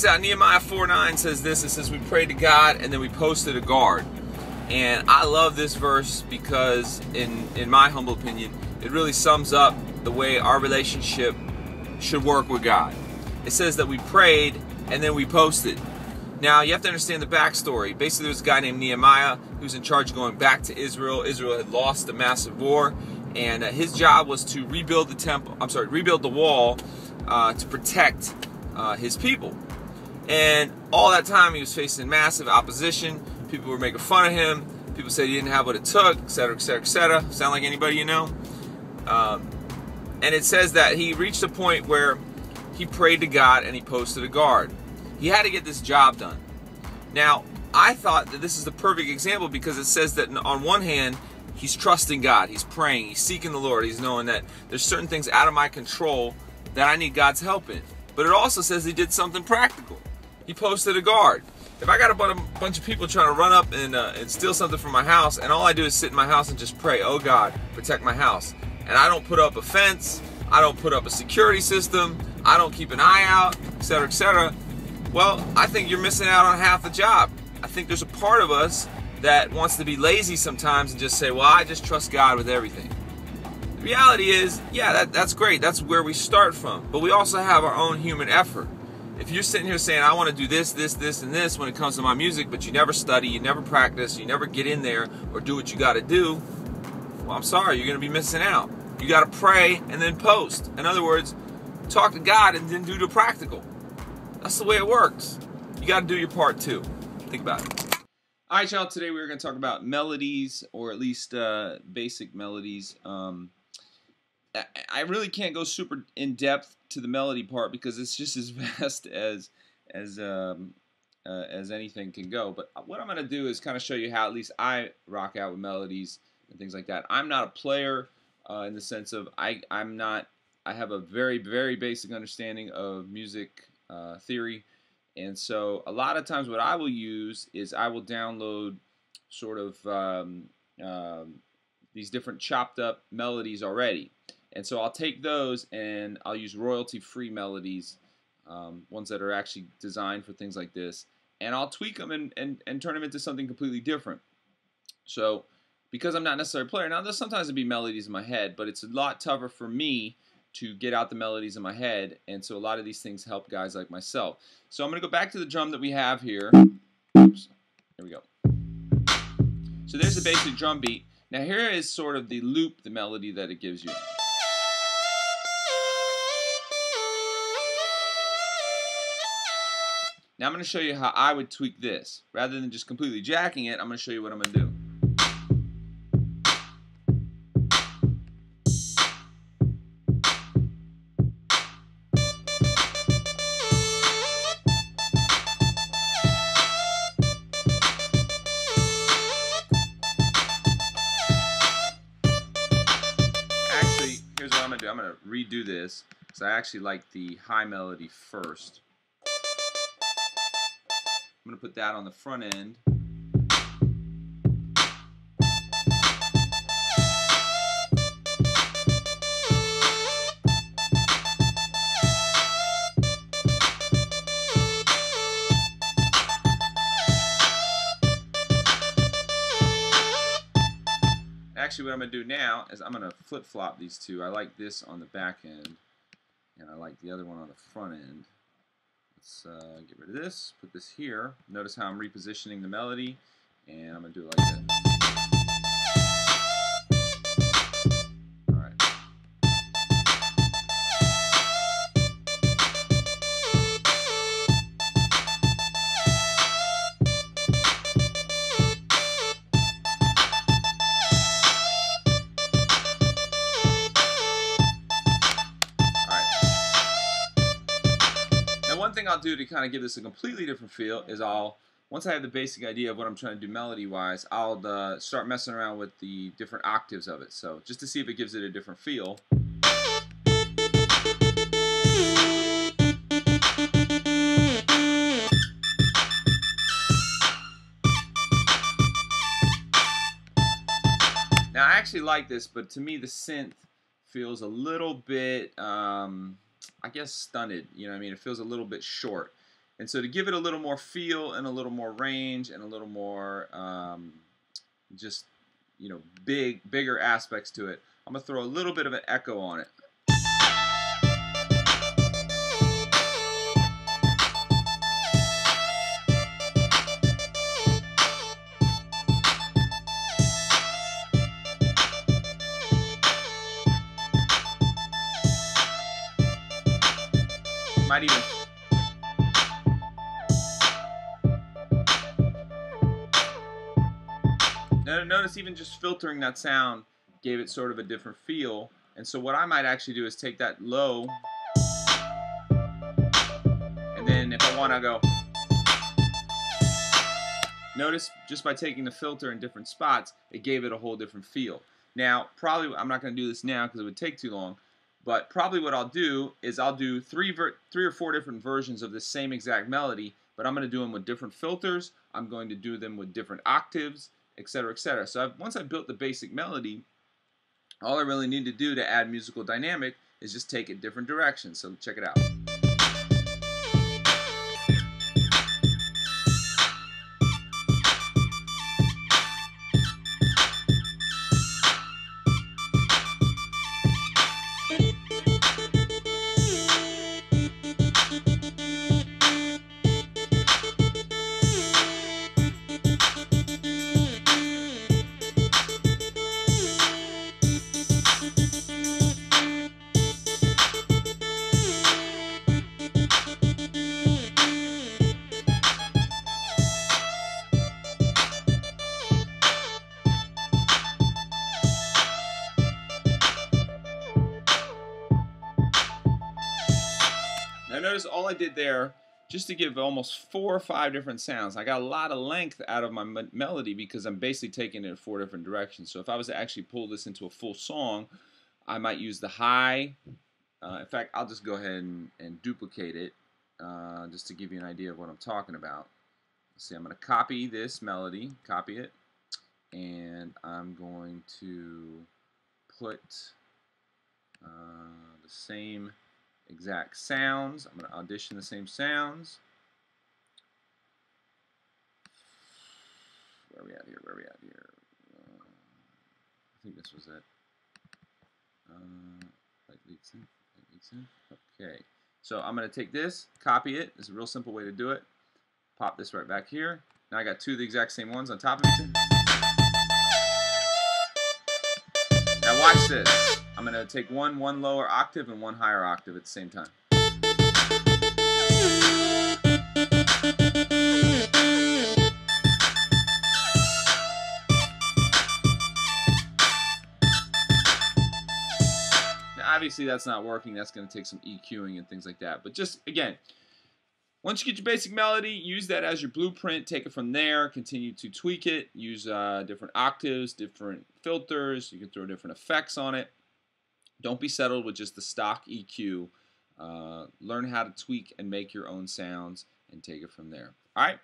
out, Nehemiah 4:9 says this. It says, we prayed to God and then we posted a guard. And I love this verse because, in my humble opinion, it really sums up the way our relationship should work with God. It says that we prayed and then we posted. Now, you have to understand the backstory. Basically, there's a guy named Nehemiah who's in charge of going back to Israel. Israel had lost a massive war, and his job was to rebuild the wall to protect his people. And all that time, he was facing massive opposition. People were making fun of him. People said he didn't have what it took, etc., etc., etc. Sound like anybody you know? And it says that he reached a point where he prayed to God and he posted a guard. He had to get this job done. Now, I thought that this is the perfect example because it says that on one hand, he's trusting God, he's praying, he's seeking the Lord, he's knowing that there's certain things out of my control that I need God's help in. But it also says he did something practical. He posted a guard. If I got a bunch of people trying to run up and steal something from my house, and all I do is sit in my house and just pray, oh God, protect my house, and I don't put up a fence, I don't put up a security system, I don't keep an eye out, etc., etc., well, I think you're missing out on half the job. I think there's a part of us that wants to be lazy sometimes and just say, well, I just trust God with everything. The reality is, yeah, that's great. That's where we start from. But we also have our own human effort. If you're sitting here saying, I want to do this, this, this, and this when it comes to my music, but you never study, you never practice, you never get in there or do what you got to do, well, I'm sorry, you're going to be missing out. You got to pray and then post. In other words, talk to God and then do the practical. That's the way it works. You got to do your part too. Think about it. All right, y'all. Today we're going to talk about melodies, or at least basic melodies. I really can't go super in depth to the melody part because it's just as vast as anything can go. But what I'm going to do is kind of show you how at least I rock out with melodies and things like that. I'm not a player in the sense of I have a very, very basic understanding of music theory, and so a lot of times what I will use is I will download sort of these different chopped up melodies already, and so I'll take those and I'll use royalty-free melodies, ones that are actually designed for things like this, and I'll tweak them and turn them into something completely different. So because I'm not necessarily a player, now there's sometimes it'll be melodies in my head, but it's a lot tougher for me to get out the melodies in my head, and so a lot of these things help guys like myself. So I'm going to go back to the drum that we have here. Oops. Here we go. So there's the basic drum beat. Now here is sort of the loop, the melody that it gives you. Now I'm going to show you how I would tweak this. Rather than just completely jacking it, I'm going to show you what I'm going to do. Here's what I'm going to do. I'm going to redo this because I actually like the high melody first. I'm going to put that on the front end. Actually, what I'm going to do now is I'm going to flip-flop these two. I like this on the back end, and I like the other one on the front end. Let's get rid of this, put this here. Notice how I'm repositioning the melody, and I'm going to do it like this. All right. One thing I'll do to kind of give this a completely different feel is once I have the basic idea of what I'm trying to do melody-wise, I'll start messing around with the different octaves of it. So just to see if it gives it a different feel. Now I actually like this, but to me the synth feels a little bit I guess stunted, you know what I mean? It feels a little bit short. And so to give it a little more feel and a little more range and a little more just, you know, bigger aspects to it, I'm going to throw a little bit of an echo on it. Might even notice even just filtering that sound gave it sort of a different feel. And so what I might actually do is take that low, and then if I want to go, notice just by taking the filter in different spots, it gave it a whole different feel. Now, probably I'm not going to do this now because it would take too long, but probably what I'll do is I'll do three or four different versions of the same exact melody, but I'm going to do them with different filters. I'm going to do them with different octaves, etc., etc. So once I've built the basic melody, all I really need to do to add musical dynamic is just take it different directions. So check it out. Now notice all I did there, just to give almost 4 or 5 different sounds. I got a lot of length out of my melody because I'm basically taking it in 4 different directions. So if I was to actually pull this into a full song, I might use the high. In fact, I'll just go ahead and duplicate it just to give you an idea of what I'm talking about. Let's see, I'm going to copy this melody, copy it, and I'm going to put the same exact sounds. I'm going to audition the same sounds. Where are we at here? Where are we at here? I think this was it. Light lead synth. Okay. So I'm going to take this, copy it. It's a real simple way to do it. Pop this right back here. Now I got 2 of the exact same ones on top of each other. Now watch this. I'm going to take one lower octave and one higher octave at the same time. Now obviously that's not working. That's going to take some EQing and things like that. But just, again, once you get your basic melody, use that as your blueprint, take it from there, continue to tweak it, use different octaves, different filters, you can throw different effects on it. Don't be settled with just the stock EQ. Learn how to tweak and make your own sounds and take it from there. All right?